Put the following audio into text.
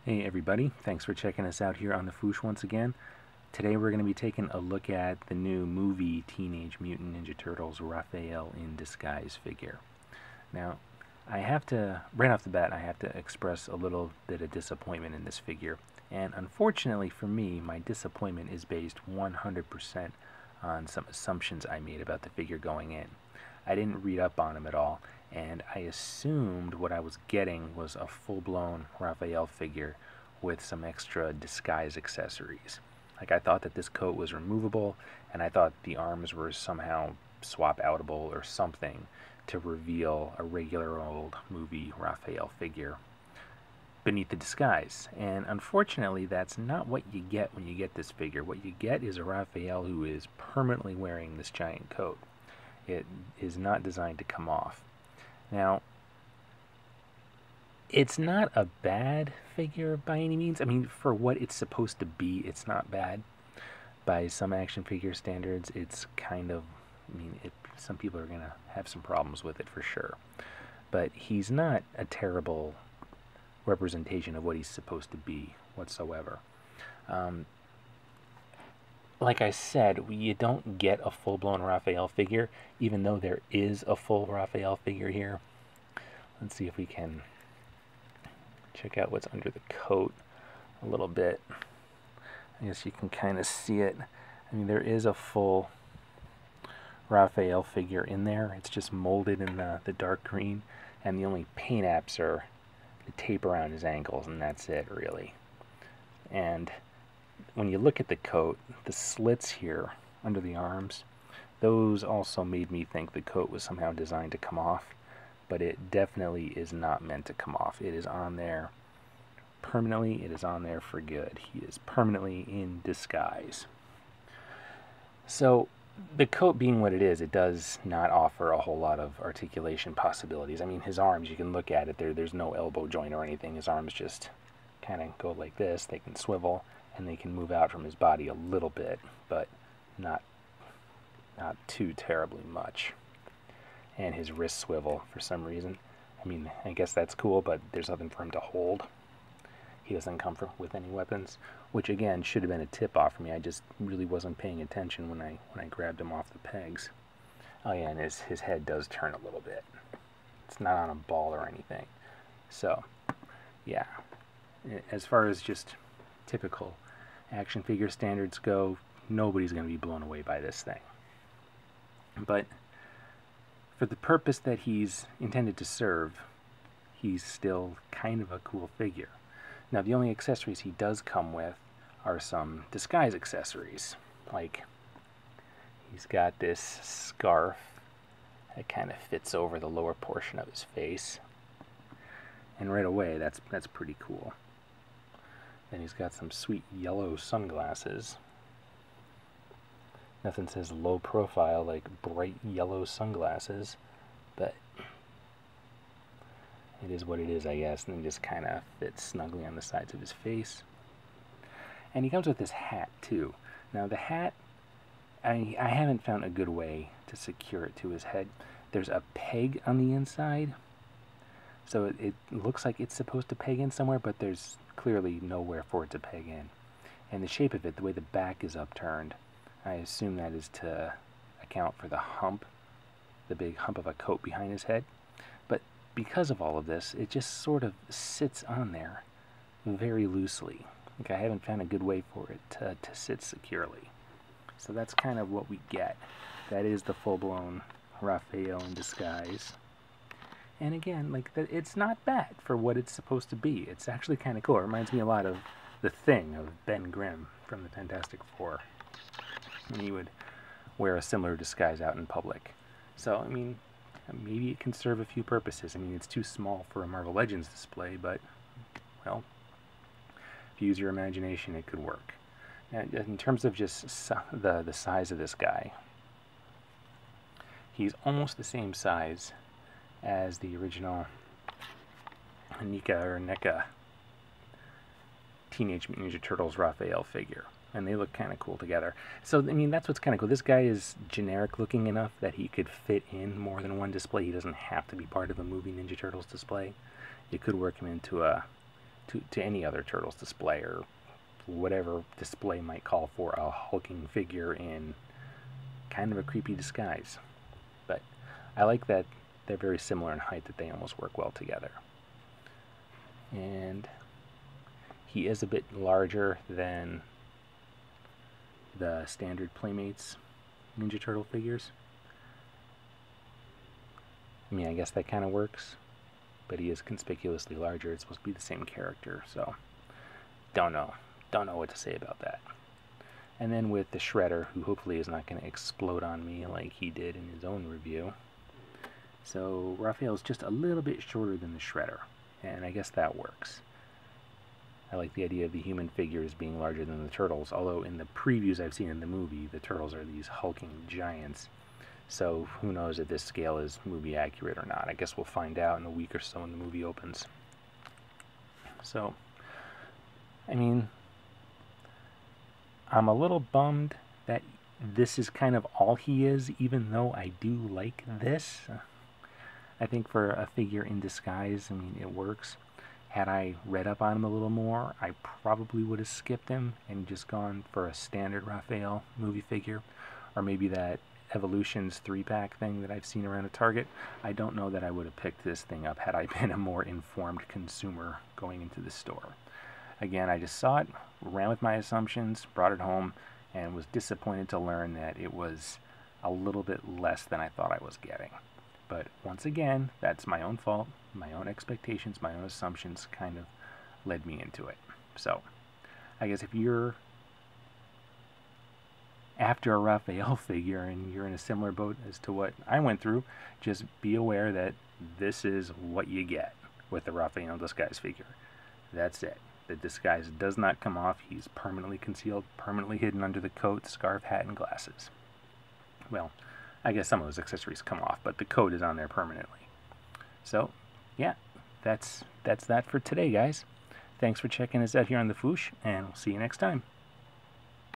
Hey everybody, thanks for checking us out here on the Foosh once again. Today we're going to be taking a look at the new movie Teenage Mutant Ninja Turtles Raphael in Disguise figure. Now, I have to, right off the bat, I have to express a little bit of disappointment in this figure. And unfortunately for me, my disappointment is based 100% on some assumptions I made about the figure going in. I didn't read up on him at all, and I assumed what I was getting was a full-blown Raphael figure with some extra disguise accessories. Like, I thought that this coat was removable, and I thought the arms were somehow swap-outable or something to reveal a regular old movie Raphael figure beneath the disguise. And unfortunately, that's not what you get when you get this figure. What you get is a Raphael who is permanently wearing this giant coat. It is not designed to come off. Now, it's not a bad figure by any means. I mean, for what it's supposed to be, it's not bad. By some action figure standards, it's kind of, some people are going to have some problems with it for sure. But he's not a terrible representation of what he's supposed to be whatsoever. Like I said, you don't get a full-blown Raphael figure, even though there is a full Raphael figure here. Let's see if we can check out what's under the coat a little bit. I guess you can kind of see it. I mean, there is a full Raphael figure in there. It's just molded in the dark green, and the only paint apps are the tape around his ankles, and that's it, really. And when you look at the coat, the slits here under the arms, those also made me think the coat was somehow designed to come off, but it definitely is not meant to come off. It is on there permanently. It is on there for good. He is permanently in disguise. So the coat being what it is, it does not offer a whole lot of articulation possibilities. I mean, his arms, you can look at it, there's no elbow joint or anything. His arms just kind of go like this. They can swivel, and they can move out from his body a little bit, but not too terribly much. And his wrists swivel for some reason. I mean, I guess that's cool, but there's nothing for him to hold. He doesn't come with any weapons, which again should have been a tip off for me. I just really wasn't paying attention when I grabbed him off the pegs. Oh yeah, and his head does turn a little bit. It's not on a ball or anything. So, yeah. As far as just typical action figure standards go, nobody's going to be blown away by this thing. But for the purpose that he's intended to serve, he's still kind of a cool figure. Now, the only accessories he does come with are some disguise accessories. Like, he's got this scarf that kind of fits over the lower portion of his face. And right away, that's pretty cool. Then he's got some sweet yellow sunglasses. Nothing says low profile like bright yellow sunglasses, but it is what it is, I guess. And he just kind of fits snugly on the sides of his face. And he comes with this hat, too. Now, the hat, I haven't found a good way to secure it to his head. There's a peg on the inside, so it looks like it's supposed to peg in somewhere, but there's clearly nowhere for it to peg in. And the shape of it, the way the back is upturned, I assume that is to account for the hump, the big hump of a coat behind his head. But because of all of this, it just sort of sits on there very loosely. Like, I haven't found a good way for it to sit securely. So that's kind of what we get. That is the full-blown Raphael in disguise. And again, like, it's not bad for what it's supposed to be. It's actually kind of cool. It reminds me a lot of The Thing of Ben Grimm from the Fantastic Four, when he would wear a similar disguise out in public. So, I mean, maybe it can serve a few purposes. I mean, it's too small for a Marvel Legends display, but, well, if you use your imagination, it could work. And in terms of just the size of this guy, he's almost the same size as the original NECA Teenage Mutant Ninja Turtles Raphael figure. And they look kind of cool together. So, I mean, that's what's kind of cool. This guy is generic looking enough that he could fit in more than one display. He doesn't have to be part of a movie Ninja Turtles display. You could work him into a to any other Turtles display, or whatever display might call for a hulking figure in kind of a creepy disguise. But I like that they're very similar in height, that they almost work well together. And he is a bit larger than the standard Playmates Ninja Turtle figures. I mean, I guess that kind of works, but he is conspicuously larger. It's supposed to be the same character, so don't know what to say about that. And then with the Shredder, who hopefully is not going to explode on me like he did in his own review. So Raphael's just a little bit shorter than the Shredder, and I guess that works. I like the idea of the human figures being larger than the Turtles, although in the previews I've seen in the movie, the Turtles are these hulking giants. So who knows if this scale is movie accurate or not. I guess we'll find out in a week or so when the movie opens. So, I mean, I'm a little bummed that this is kind of all he is, even though I do like this. I think for a figure in disguise, I mean, it works. Had I read up on him a little more, I probably would have skipped him and just gone for a standard Raphael movie figure, or maybe that Evolutions 3-pack thing that I've seen around at Target. I don't know that I would have picked this thing up had I been a more informed consumer going into the store. Again, I just saw it, ran with my assumptions, brought it home, and was disappointed to learn that it was a little bit less than I thought I was getting. But once again, that's my own fault. My own expectations, my own assumptions kind of led me into it. So, I guess if you're after a Raphael figure and you're in a similar boat as to what I went through, just be aware that this is what you get with the Raphael disguise figure. That's it. The disguise does not come off. He's permanently concealed, permanently hidden under the coat, scarf, hat, and glasses. Well, I guess some of those accessories come off, but the coat is on there permanently. So, yeah, that's that for today, guys. Thanks for checking us out here on The Foosh, and we'll see you next time.